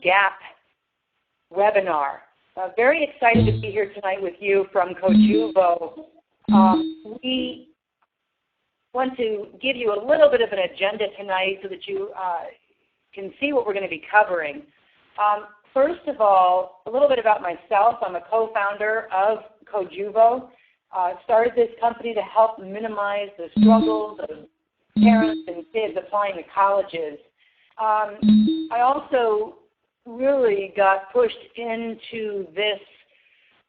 gap webinar. Very excited to be here tonight with you from coJuvo. We want to give you a little bit of an agenda tonight so that you can see what we're going to be covering. First of all, a little bit about myself. I'm a co-founder of coJuvo. Started this company to help minimize the struggles of parents and kids applying to colleges. I also really got pushed into this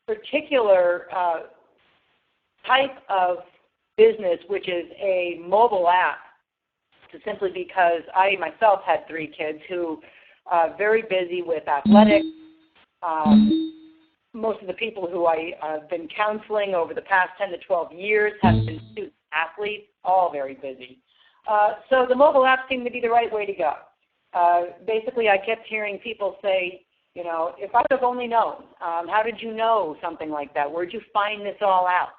particular type of business, which is a mobile app, simply because I myself had 3 kids who are very busy with athletics. Most of the people who I have been counseling over the past 10 to 12 years have been student athletes, all very busy. So the mobile app seemed to be the right way to go. Basically, I kept hearing people say, you know, if I would have only known, how did you know something like that? Where did you find this all out?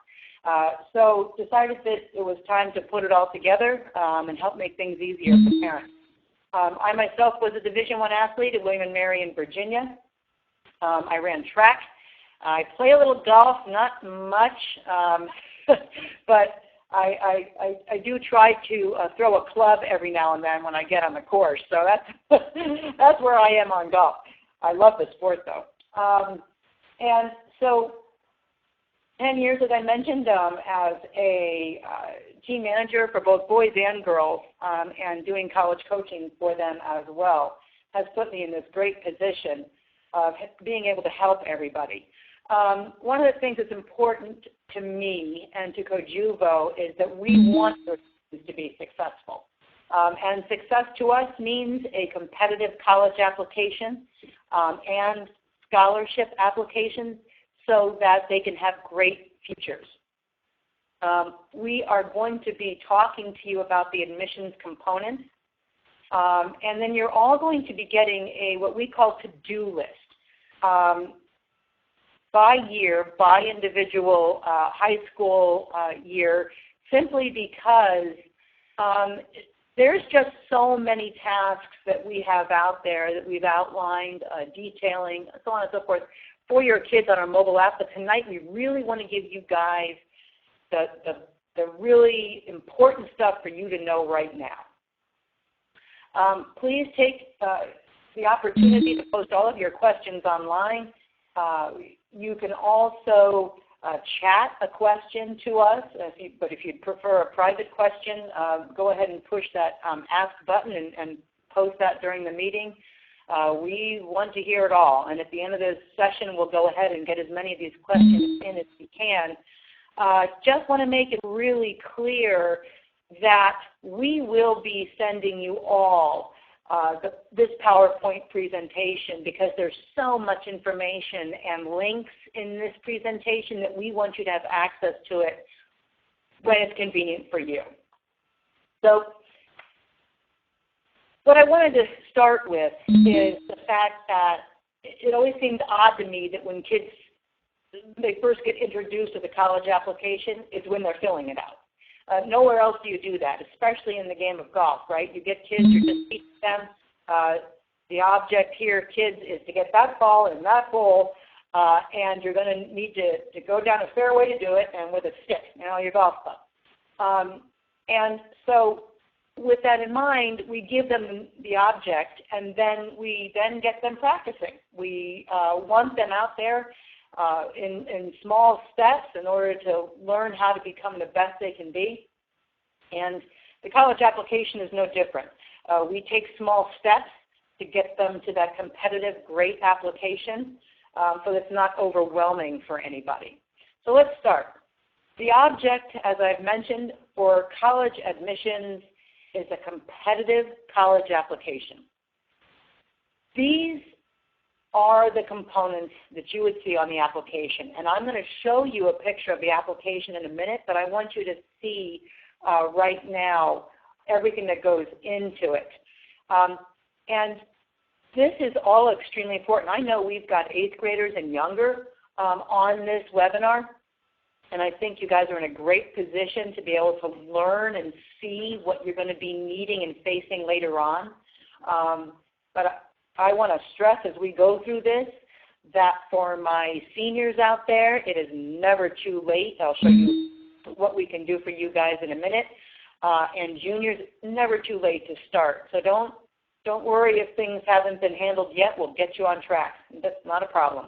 So decided that it was time to put it all together and help make things easier for parents. I myself was a Division I athlete at William & Mary in Virginia. I ran track. I play a little golf, not much, but I do try to throw a club every now and then when I get on the course. So that's where I am on golf. I love the sport, though. And so 10 years, as I mentioned, as a team manager for both boys and girls and doing college coaching for them as well has put me in this great position of being able to help everybody. One of the things that's important to me and to coJuvo is that we want our students to be successful. And success to us means a competitive college application and scholarship applications so that they can have great futures. We are going to be talking to you about the admissions component. And then you're all going to be getting a what we call to-do list. By year, by individual high school year, simply because there's just so many tasks that we have out there that we've outlined, detailing, so on and so forth, for your kids on our mobile app. But tonight we really want to give you guys the really important stuff for you to know right now. Please take the opportunity to post all of your questions online. You can also chat a question to us, but if you'd prefer a private question, go ahead and push that ask button and post that during the meeting. We want to hear it all, and at the end of this session, we'll go ahead and get as many of these questions in as we can. Just want to make it really clear that we will be sending you all this PowerPoint presentation because there's so much information and links in this presentation that we want you to have access to it when it's convenient for you. So what I wanted to start with is the fact that it always seemed odd to me that when kids, they first get introduced to the college application, it's when they're filling it out. Nowhere else do you do that, especially in the game of golf, right? You get kids, you're just teaching them. The object here, kids, is to get that ball in that hole, and you're going to need to go down a fairway to do it, and with a stick, your golf club. And so with that in mind, we give them the object, and then we then get them practicing. We want them out there in small steps in order to learn how to become the best they can be. And the college application is no different. We take small steps to get them to that competitive, great application so that it's not overwhelming for anybody. So let's start. The object, as I've mentioned, for college admissions is a competitive college application. These are the components that you would see on the application. And I'm going to show you a picture of the application in a minute, but I want you to see right now everything that goes into it. And this is all extremely important. I know we've got 8th graders and younger on this webinar, and I think you guys are in a great position to be able to learn and see what you're going to be needing and facing later on. But I want to stress as we go through this that for my seniors out there, it is never too late. I'll show you what we can do for you guys in a minute. And juniors, never too late to start. So don't worry if things haven't been handled yet. We'll get you on track. That's not a problem.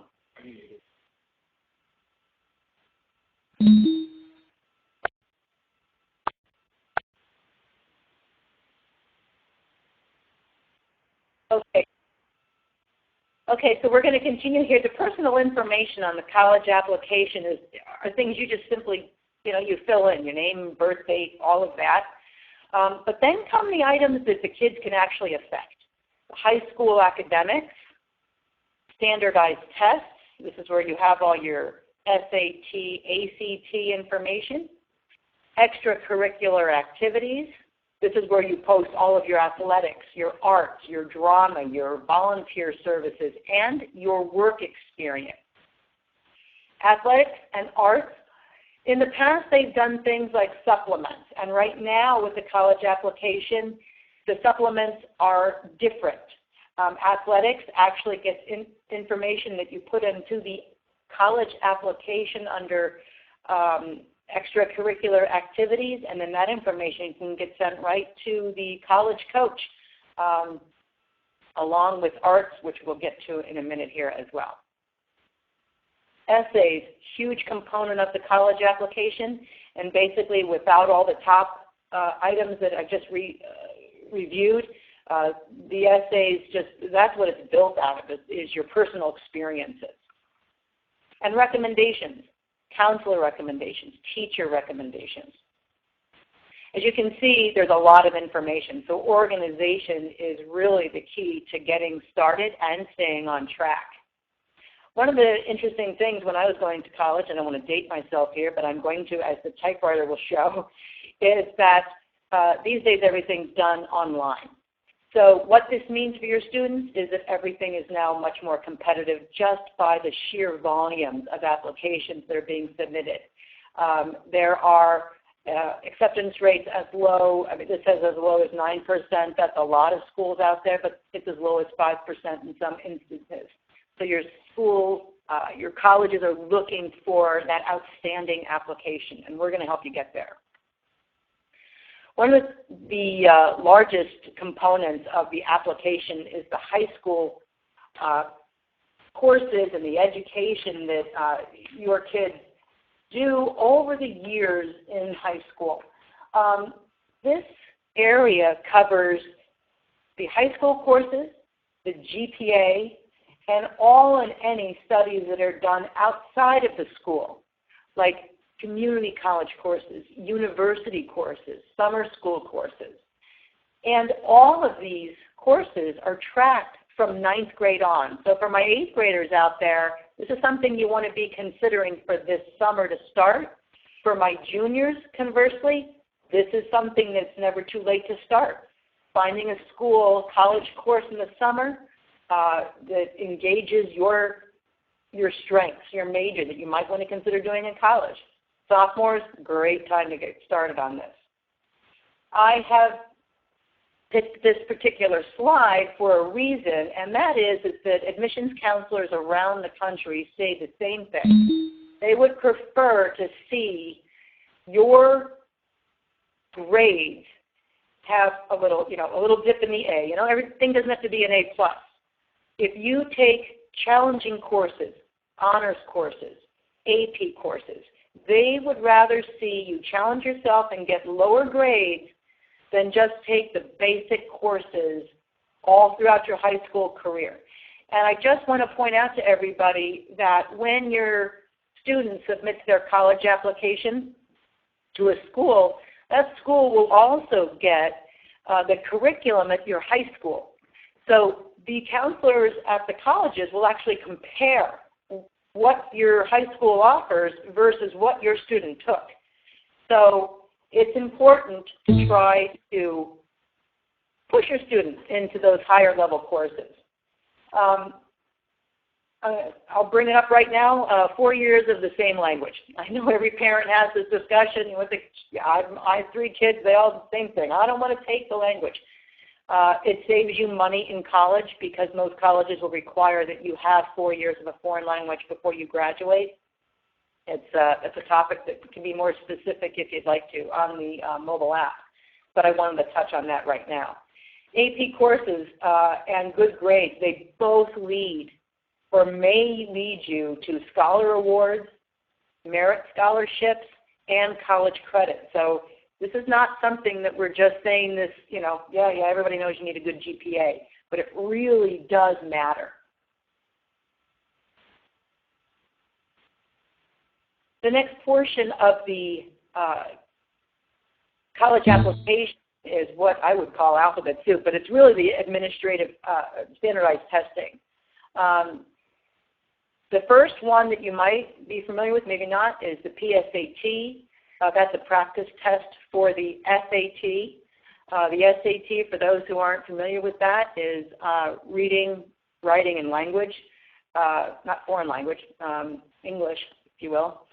Okay, so we're going to continue here. The personal information on the college application are things you just simply, you fill in, your name, birth date, all of that. But then come the items that the kids can actually affect. High school academics, standardized tests. This is where you have all your SAT, ACT information. Extracurricular activities. This is where you post all of your athletics, your arts, your drama, your volunteer services, and your work experience. Athletics and arts, in the past they've done things like supplements, and right now with the college application, the supplements are different. Athletics actually gets information that you put into the college application under extracurricular activities, and then that information can get sent right to the college coach, along with arts, which we'll get to in a minute here as well. Essays, huge component of the college application, and basically without all the top items that I just reviewed, the essays, that's what it's built out of, is your personal experiences. And recommendations. Counselor recommendations, teacher recommendations. As you can see, there's a lot of information. So organization is really the key to getting started and staying on track. One of the interesting things when I was going to college, and I don't want to date myself here, but I'm going to, as the typewriter will show, is that these days everything's done online. So what this means for your students is that everything is now much more competitive just by the sheer volumes of applications that are being submitted. There are acceptance rates as low, this says as low as 9%. That's a lot of schools out there, but it's as low as 5% in some instances. So your school, your colleges are looking for that outstanding application, and we're going to help you get there. One of the largest components of the application is the high school courses and the education that your kids do over the years in high school. This area covers the high school courses, the GPA, and all and any studies that are done outside of the school, like community college courses, university courses, summer school courses. And all of these courses are tracked from 9th grade on. So for my 8th graders out there, this is something you want to be considering for this summer to start. For my juniors, conversely, this is something that's never too late to start. Finding a school, college course in the summer that engages your strengths, your major that you might want to consider doing in college. Sophomores, great time to get started on this. I have picked this particular slide for a reason, and that is that admissions counselors around the country say the same thing. They would prefer to see your grades have a little dip in the A. Everything doesn't have to be an A+. If you take challenging courses, honors courses, AP courses, they would rather see you challenge yourself and get lower grades than just take the basic courses all throughout your high school career. And I just want to point out to everybody that when your student submits their college application to a school, that school will also get the curriculum at your high school. So the counselors at the colleges will actually compare what your high school offers versus what your student took. So it's important to try to push your students into those higher level courses. I'll bring it up right now, 4 years of the same language. I know every parent has this discussion. I have 3 kids, they all the same thing. I don't want to take the language. It saves you money in college because most colleges will require that you have 4 years of a foreign language before you graduate. It's a topic that can be more specific if you'd like to on the mobile app, but I wanted to touch on that right now. AP courses and good grades, they both lead or may lead you to scholar awards, merit scholarships, and college credit. So this is not something that we're just saying this, yeah, everybody knows you need a good GPA, but it really does matter. The next portion of the college application is what I would call alphabet soup, but it's really the administrative standardized testing. The first one that you might be familiar with, maybe not, is the PSAT. That's a practice test for the SAT. The SAT, for those who aren't familiar with that, is reading, writing, and language, not foreign language, English, if you will.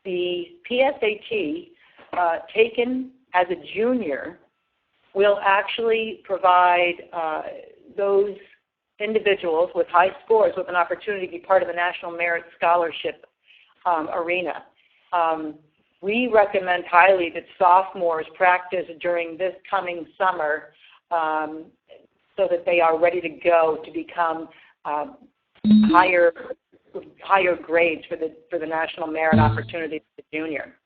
The PSAT, taken as a junior, will actually provide those individuals with high scores with an opportunity to be part of the National Merit Scholarship arena. We recommend highly that sophomores practice during this coming summer so that they are ready to go to become higher grades for the National Merit opportunity for the junior.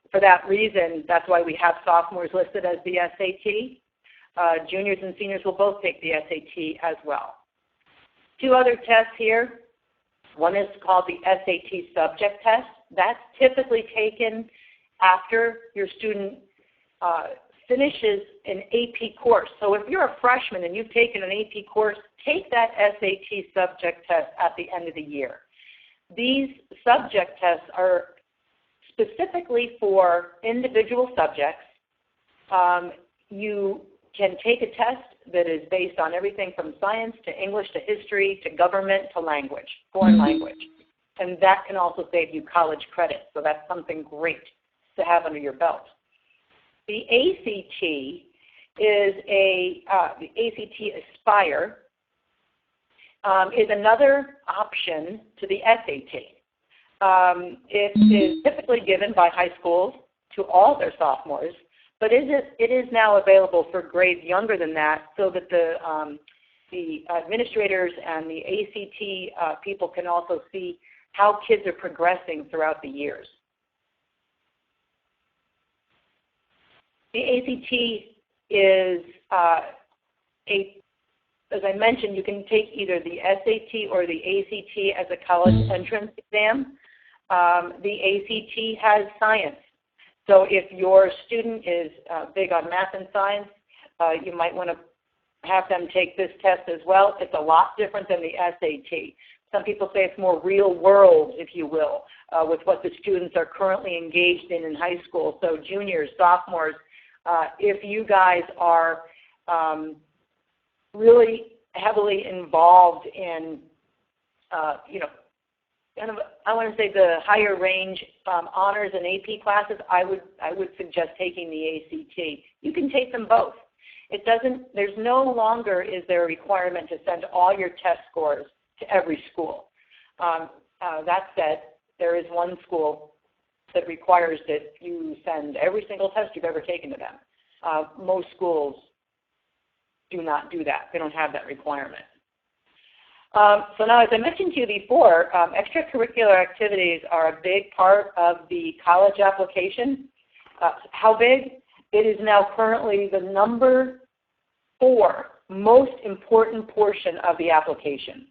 For that reason, that's why we have sophomores listed as the SAT. Juniors and seniors will both take the SAT as well. Two other tests here. One is called the SAT subject test. That's typically taken after your student finishes an AP course. So if you're a freshman and you've taken an AP course, take that SAT subject test at the end of the year. These subject tests are specifically for individual subjects. You can take a test that is based on everything from science to English to history to government to language, foreign language. And that can also save you college credit. So that's something great to have under your belt. The ACT is the ACT Aspire is another option to the SAT. It is typically given by high schools to all their sophomores, but it is now available for grades younger than that so that the administrators and the ACT people can also see how kids are progressing throughout the years. The ACT is as I mentioned, you can take either the SAT or the ACT as a college entrance exam. The ACT has science. So if your student is big on math and science, you might want to have them take this test as well. It's a lot different than the SAT. Some people say it's more real world, if you will, with what the students are currently engaged in high school. So juniors, sophomores, if you guys are really heavily involved in, kind of, I want to say the higher range honors and AP classes, I would suggest taking the ACT. You can take them both. There's no longer is there a requirement to send all your test scores to every school. That said, there is one school that requires that you send every single test you've ever taken to them. Most schools do not do that. They don't have that requirement. So now, as I mentioned to you before, extracurricular activities are a big part of the college application. How big? It is now currently the number 4 most important portion of the application.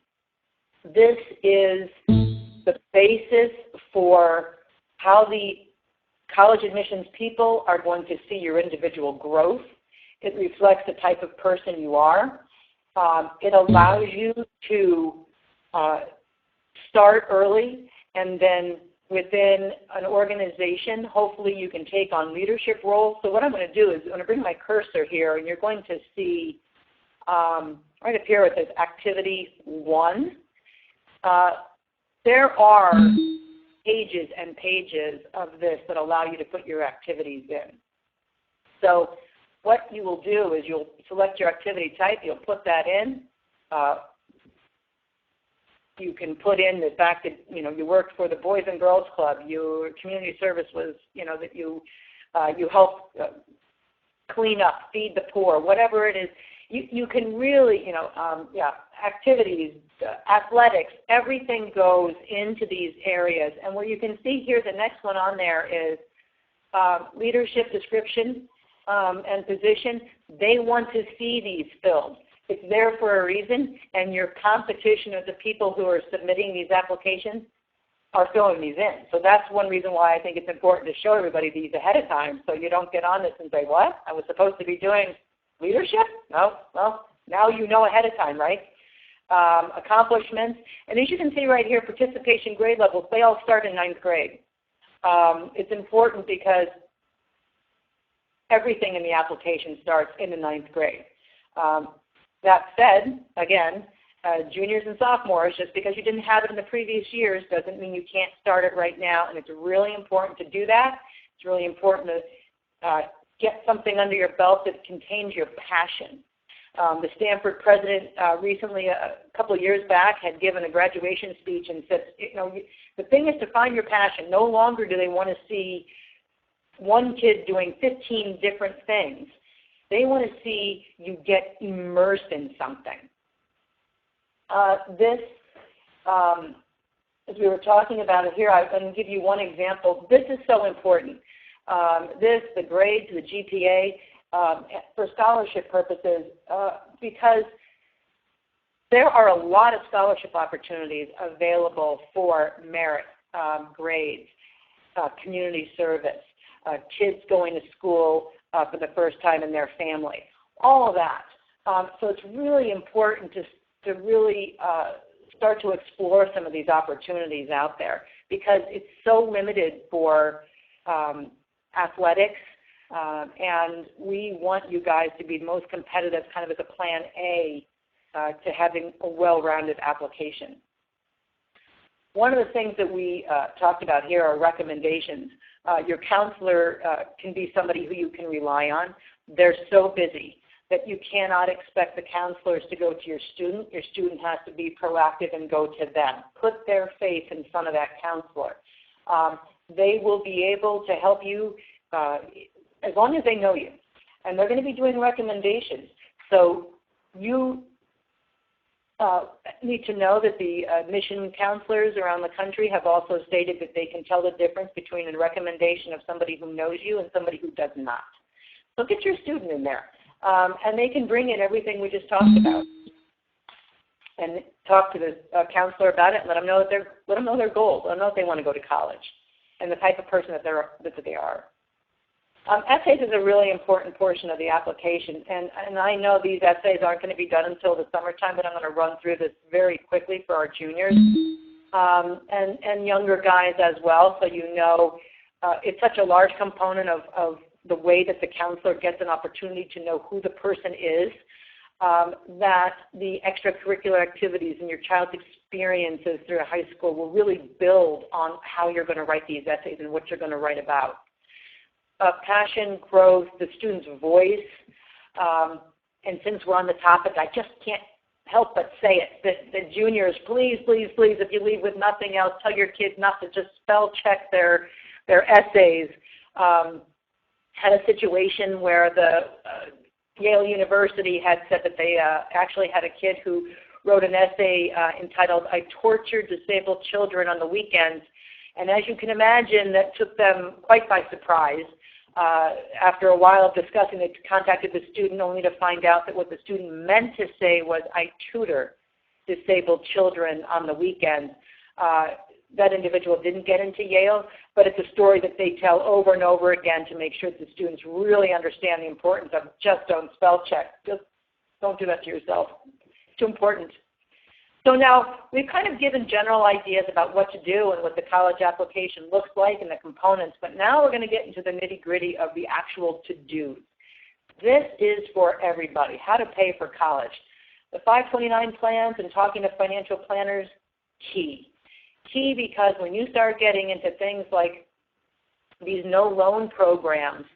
This is the basis for how the college admissions people are going to see your individual growth. It reflects the type of person you are. It allows you to start early, and then within an organization, hopefully you can take on leadership roles. So what I'm going to do is I'm going to bring my cursor here, and you're going to see right up here it says Activity 1. There are pages and pages of this that allow you to put your activities in. So what you will do is you'll select your activity type, you'll put that in. You can put in the fact that, you worked for the Boys and Girls Club, your community service was, that you help clean up, feed the poor, whatever it is. You can really, activities, athletics, everything goes into these areas. And where you can see here, the next one on there is leadership description and position. They want to see these filled. It's there for a reason, and your competition of the people who are submitting these applications are filling these in. So that's one reason why I think it's important to show everybody these ahead of time so you don't get on this and say, what? I was supposed to be doing leadership? No. Well, now you know ahead of time, right? Accomplishments. And as you can see right here, participation grade levels, they all start in 9th grade. It's important because everything in the application starts in the 9th grade. That said, again, juniors and sophomores, just because you didn't have it in the previous years doesn't mean you can't start it right now, and it's really important to do that. It's really important to get something under your belt that contains your passion. The Stanford president recently, a couple of years back, had given a graduation speech and said, the thing is to find your passion. No longer do they want to see one kid doing 15 different things. They want to see you get immersed in something. This, as we were talking about it here, I'm going to give you one example. This is so important. The grades, the GPA, for scholarship purposes, because there are a lot of scholarship opportunities available for merit, grades, community service, kids going to school for the first time in their family, all of that. So it's really important to really start to explore some of these opportunities out there because it's so limited for athletics, and we want you guys to be most competitive kind of as a plan A to having a well-rounded application. One of the things that we talked about here are recommendations. Your counselor can be somebody who you can rely on. They're so busy that you cannot expect the counselors to go to your student. Your student has to be proactive and go to them. Put their face in front of that counselor. They will be able to help you as long as they know you. And they're going to be doing recommendations. So you need to know that the admission counselors around the country have also stated that they can tell the difference between a recommendation of somebody who knows you and somebody who does not. So get your student in there, and they can bring in everything we just talked about, and talk to the counselor about it, and let them know their goals, let them know if they want to go to college, and the type of person that they are. Essays is a really important portion of the application, and I know these essays aren't going to be done until the summertime, but I'm going to run through this very quickly for our juniors and younger guys as well, so you know it's such a large component of the way that the counselor gets an opportunity to know who the person is, that the extracurricular activities and your child's experiences through high school will really build on how you're going to write these essays and what you're going to write about. Passion, growth, the student's voice, and since we're on the topic, I just can't help but say it. The juniors, please, please, please, if you leave with nothing else, tell your kids not to just spell check their essays. Had a situation where the Yale University had said that they actually had a kid who wrote an essay entitled, "I Tortured Disabled Children on the Weekends." And as you can imagine, that took them quite by surprise. After a while of discussing, they contacted the student only to find out that what the student meant to say was, "I tutor disabled children on the weekends." That individual didn't get into Yale, but it's a story that they tell over and over again to make sure that the students really understand the importance of just don't spell check. Just don't do that to yourself. It's too important. So now we've kind of given general ideas about what to do and what the college application looks like and the components, but now we're going to get into the nitty-gritty of the actual to-dos. This is for everybody, how to pay for college. The 529 plans and talking to financial planners, key. Key because when you start getting into things like these no-loan programs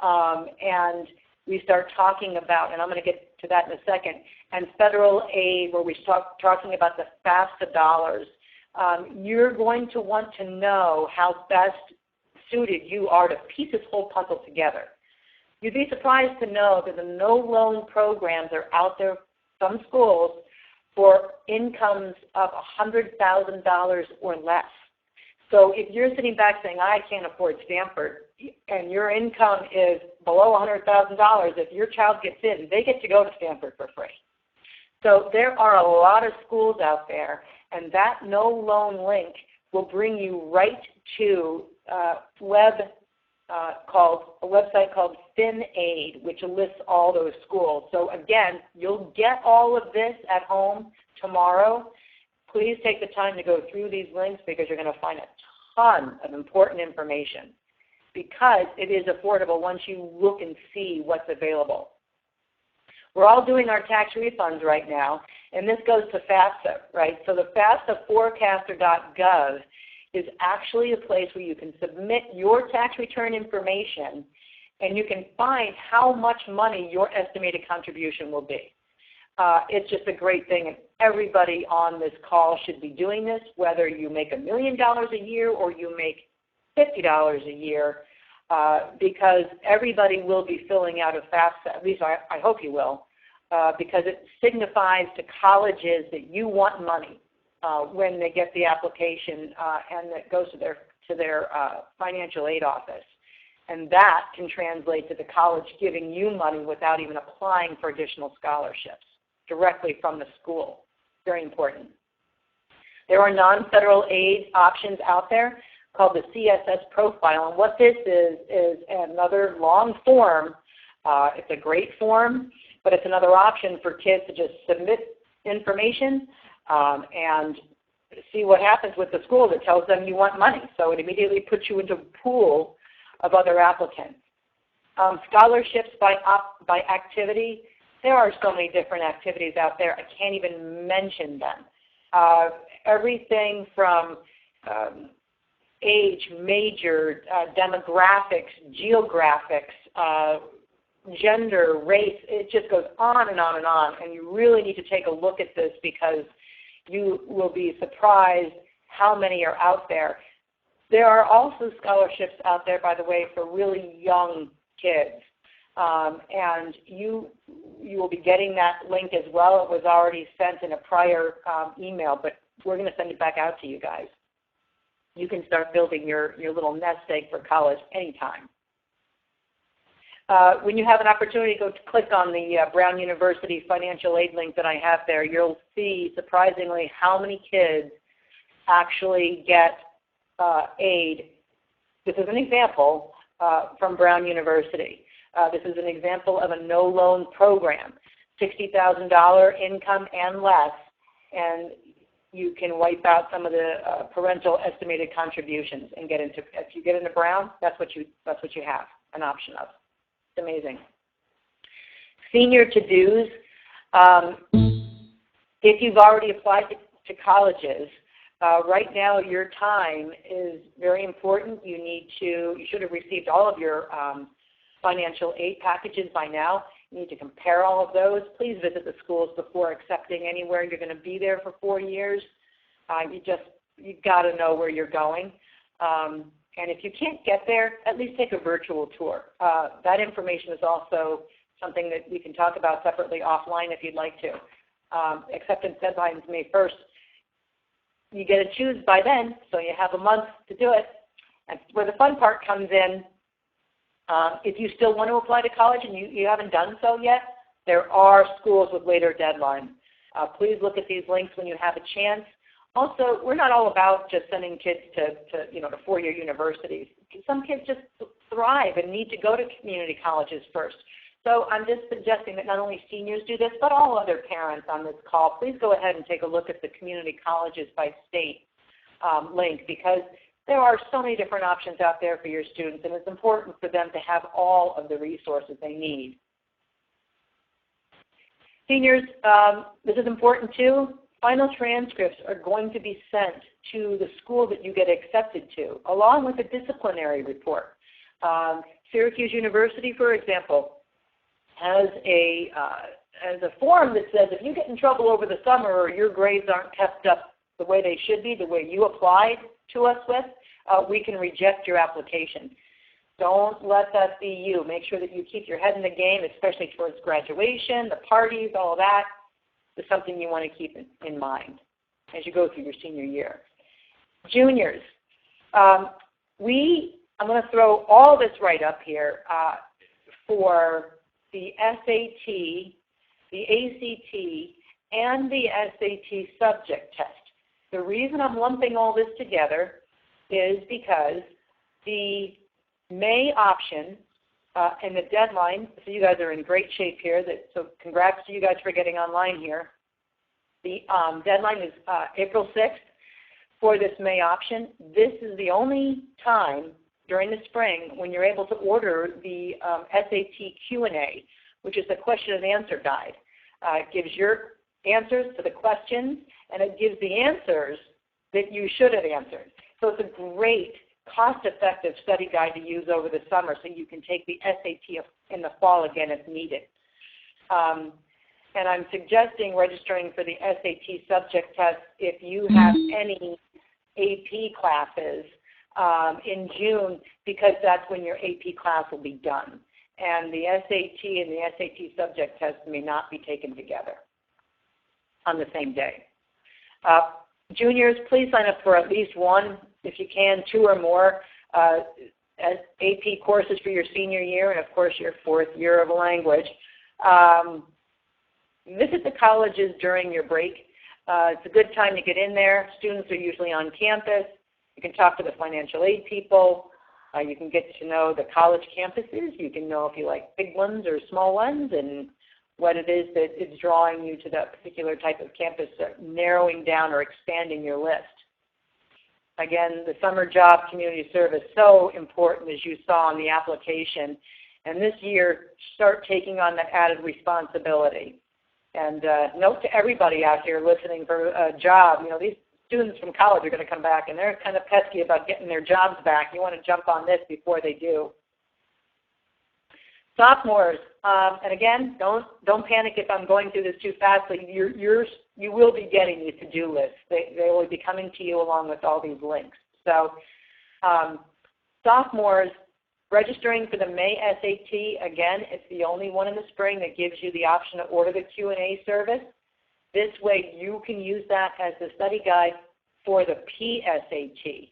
and we start talking about, and I'm going to get to that in a second, and federal aid, where we start talking about the FAFSA dollars, you're going to want to know how best suited you are to piece this whole puzzle together. You'd be surprised to know that the no-loan programs are out there, some schools, for incomes of $100,000 or less. So if you're sitting back saying, I can't afford Stanford, and your income is below $100,000, if your child gets in, they get to go to Stanford for free. So there are a lot of schools out there, and that no-loan link will bring you right to a website called FinAid, which lists all those schools. So again, you'll get all of this at home tomorrow. Please take the time to go through these links because you're going to find a ton of important information, because it is affordable once you look and see what's available. We're all doing our tax refunds right now, and this goes to FAFSA, right? So the FAFSAforecaster.gov is actually a place where you can submit your tax return information, and you can find how much money your estimated contribution will be. It's just a great thing, and everybody on this call should be doing this, whether you make $1 million a year or you make $50 a year, because everybody will be filling out a FAFSA. At least I hope you will, because it signifies to colleges that you want money when they get the application, and that goes to their financial aid office. And that can translate to the college giving you money without even applying for additional scholarships directly from the school. Very important. There are non-federal aid options out there called the CSS profile. And what this is another long form. It's a great form, but it's another option for kids to just submit information and see what happens with the school that tells them you want money. So it immediately puts you into a pool of other applicants. Scholarships by activity. There are so many different activities out there. I can't even mention them. Everything from age, major, demographics, geographics, gender, race. It just goes on and on and on. And you really need to take a look at this because you will be surprised how many are out there. There are also scholarships out there, by the way, for really young kids. And you will be getting that link as well. It was already sent in a prior email, but we're going to send it back out to you guys. You can start building your little nest egg for college anytime. When you have an opportunity to go to click on the Brown University financial aid link that I have there, you'll see, surprisingly, how many kids actually get aid. This is an example from Brown University. This is an example of a no-loan program, $60,000 income and less, and you can wipe out some of the parental estimated contributions and get into. If you get into Brown, that's what you have an option of. It's amazing. Senior to-dos. If you've already applied to colleges, right now your time is very important. You should have received all of your financial aid packages by now. You need to compare all of those. Please visit the schools before accepting anywhere. You're going to be there for 4 years. You've got to know where you're going. And if you can't get there, at least take a virtual tour. That information is also something that we can talk about separately offline if you'd like to. Acceptance deadline is May 1st. You get to choose by then, so you have a month to do it. And where the fun part comes in, if you still want to apply to college and you haven't done so yet, there are schools with later deadlines. Please look at these links when you have a chance. Also, we're not all about just sending kids to four-year universities. Some kids just thrive and need to go to community colleges first. So I'm just suggesting that not only seniors do this, but all other parents on this call, please go ahead and take a look at the community colleges by state link, because there are so many different options out there for your students, and it's important for them to have all of the resources they need. Seniors, this is important too. Final transcripts are going to be sent to the school that you get accepted to, along with a disciplinary report. Syracuse University, for example, has a form that says if you get in trouble over the summer or your grades aren't kept up the way they should be, the way you applied to us with, we can reject your application. Don't let that be you. Make sure that you keep your head in the game, especially towards graduation, the parties, all of that is something you want to keep in mind as you go through your senior year. Juniors, I'm going to throw all this right up here for the SAT, the ACT, and the SAT subject test. The reason I'm lumping all this together is because the May option and the deadline, so you guys are in great shape here, so congrats to you guys for getting online here. The deadline is April 6th for this May option. This is the only time during the spring when you're able to order the SAT Q&A, which is the question and answer guide. It gives your answers to the questions, and it gives the answers that you should have answered. So it's a great, cost-effective study guide to use over the summer so you can take the SAT in the fall again if needed. And I'm suggesting registering for the SAT subject test if you have any AP classes in June, because that's when your AP class will be done. And the SAT and the SAT subject test may not be taken together on the same day. Juniors, please sign up for at least one, if you can, two or more as AP courses for your senior year and, of course, your fourth year of a language. Visit the colleges during your break. It's a good time to get in there. Students are usually on campus. You can talk to the financial aid people. You can get to know the college campuses. You can know if you like big ones or small ones and what it is that is drawing you to that particular type of campus, narrowing down or expanding your list. Again, the summer job community service, so important as you saw in the application. And this year, start taking on that added responsibility. And note to everybody out here listening for a job, these students from college are going to come back, and they're kind of pesky about getting their jobs back. You want to jump on this before they do. Sophomores, and again, don't panic if I'm going through this too fast. You will be getting these to-do lists. They will be coming to you along with all these links. So sophomores, registering for the May SAT, again, it's the only one in the spring that gives you the option to order the Q&A service. This way you can use that as the study guide for the PSAT.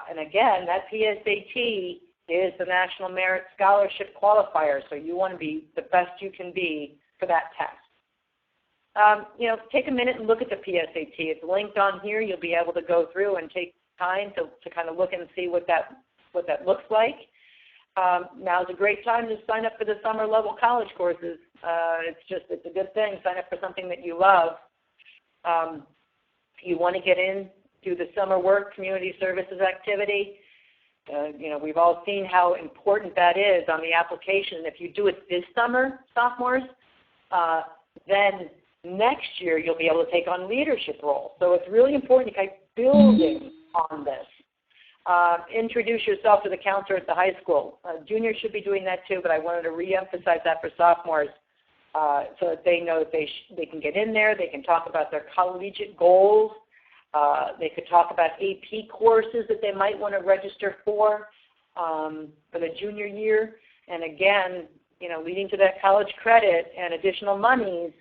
And again, that PSAT is the National Merit Scholarship Qualifier, so you want to be the best you can be for that test. Take a minute and look at the PSAT. It's linked on here. You'll be able to go through and take time to kind of look and see what that looks like. Now's a great time to sign up for the summer level college courses. It's a good thing. Sign up for something that you love. You want to get in, do the summer work, community services activity. We've all seen how important that is on the application. If you do it this summer, sophomores, then next year you'll be able to take on leadership roles. So it's really important to keep building on this. Introduce yourself to the counselor at the high school. Juniors should be doing that too, but I wanted to reemphasize that for sophomores so that they know that they can get in there. They can talk about their collegiate goals. They could talk about AP courses that they might want to register for the junior year. And again, leading to that college credit and additional monies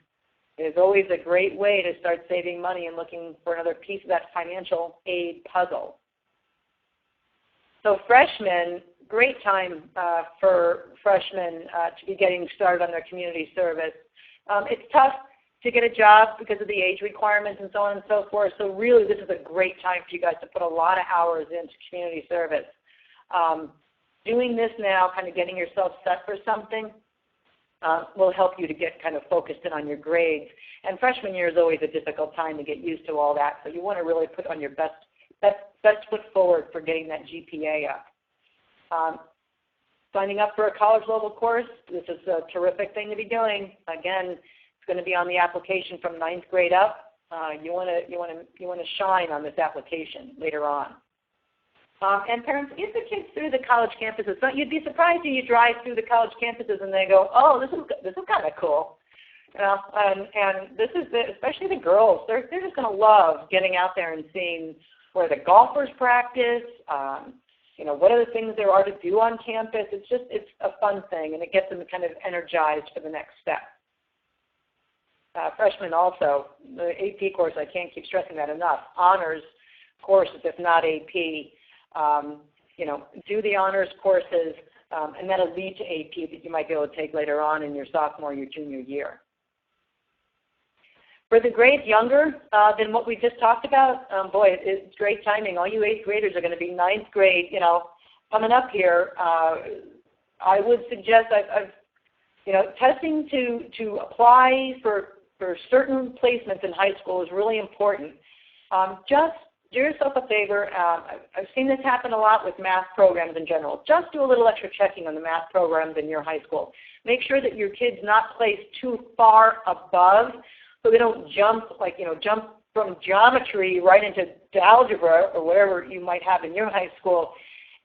is always a great way to start saving money and looking for another piece of that financial aid puzzle. So freshmen, great time for freshmen to be getting started on their community service. It's tough to get a job because of the age requirements and so on and so forth. So really this is a great time for you guys to put a lot of hours into community service. Doing this now, kind of getting yourself set for something, will help you to get kind of focused in on your grades. And freshman year is always a difficult time to get used to all that. So you want to really put on your best foot forward for getting that GPA up. Signing up for a college level course, this is a terrific thing to be doing. Again, it's going to be on the application from 9th grade up. You want to shine on this application later on. And parents, get the kids through the college campuses. So you'd be surprised if you drive through the college campuses and they go, oh, this is kind of cool. And this is especially the girls. They're just going to love getting out there and seeing where the golfers practice. What are the things there are to do on campus. It's a fun thing, and it gets them kind of energized for the next step. Freshmen also, the AP course, I can't keep stressing that enough. Honors courses, if not AP. Do the honors courses, and that'll lead to AP that you might be able to take later on in your sophomore, your junior year. For the grades younger than what we just talked about, boy, it's great timing. All you 8th graders are going to be 9th grade, coming up here. I would suggest testing to apply for certain placements in high school is really important. Just do yourself a favor. I've seen this happen a lot with math programs in general. Just do a little extra checking on the math programs in your high school. Make sure that your kid's not placed too far above, so they don't jump from geometry right into algebra or whatever you might have in your high school,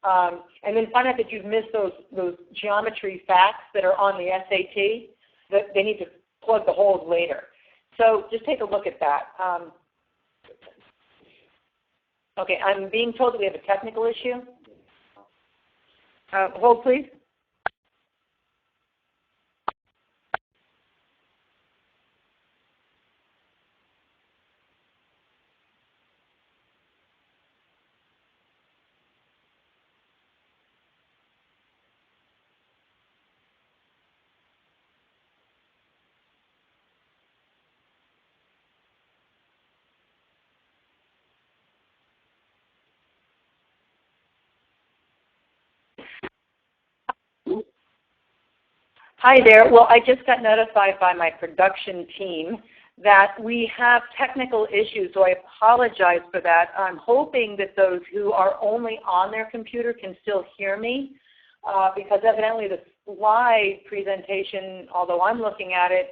and then find out that you've missed those geometry facts that are on the SAT, that they need to plug the holes later. So just take a look at that. Okay, I'm being told that we have a technical issue. Hold, please. Hi there. Well, I just got notified by my production team that we have technical issues, so I apologize for that. I'm hoping that those who are only on their computer can still hear me, because evidently the slide presentation, although I'm looking at it,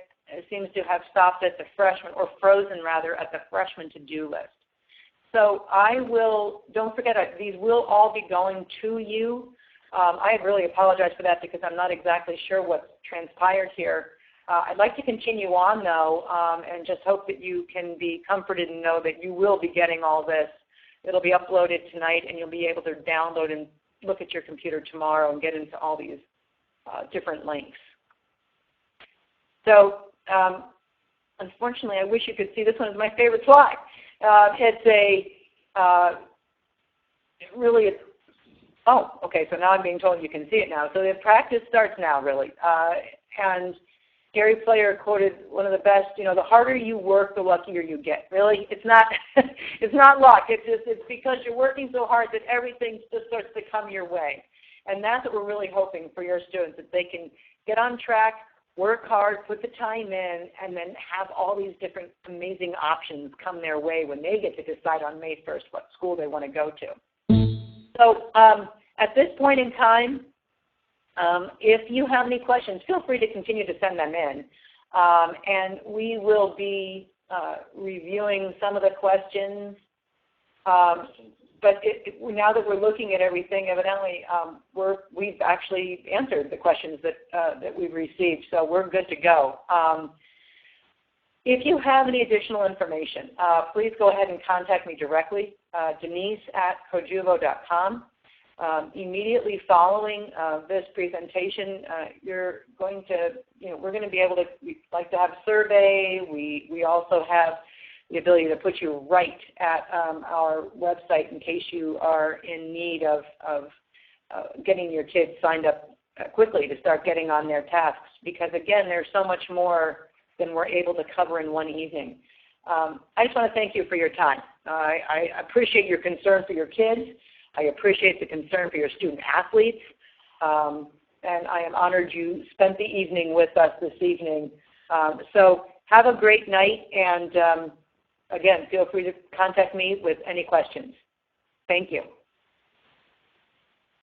seems to have stopped at the freshman, or frozen rather, at the freshman to-do list. So don't forget, these will all be going to you. I really apologize for that because I'm not exactly sure what's transpired here. I'd like to continue on, though, and just hope that you can be comforted and know that you will be getting all this. It'll be uploaded tonight, and you'll be able to download and look at your computer tomorrow and get into all these different links. So, unfortunately, I wish you could see this one is my favorite slide. Oh, okay, so now I'm being told you can see it now. So the practice starts now, really. And Gary Player quoted one of the best, the harder you work, the luckier you get. Really, it's not it's not luck. It's because you're working so hard that everything just starts to come your way. And that's what we're really hoping for your students, that they can get on track, work hard, put the time in, and then have all these different amazing options come their way when they get to decide on May 1st what school they want to go to. So at this point in time, if you have any questions, feel free to continue to send them in. And we will be reviewing some of the questions. But now that we're looking at everything, evidently we've actually answered the questions that we've received, so we're good to go. If you have any additional information, please go ahead and contact me directly, Denise at cojuvo.com. Immediately following this presentation, we're going to be able to, we'd like to have a survey. We also have the ability to put you right at our website in case you are in need of getting your kids signed up quickly to start getting on their tasks, because again, there's so much more than we're able to cover in one evening. I just want to thank you for your time. I appreciate your concern for your kids. I appreciate the concern for your student athletes. And I am honored you spent the evening with us this evening. So have a great night, and again, feel free to contact me with any questions. Thank you.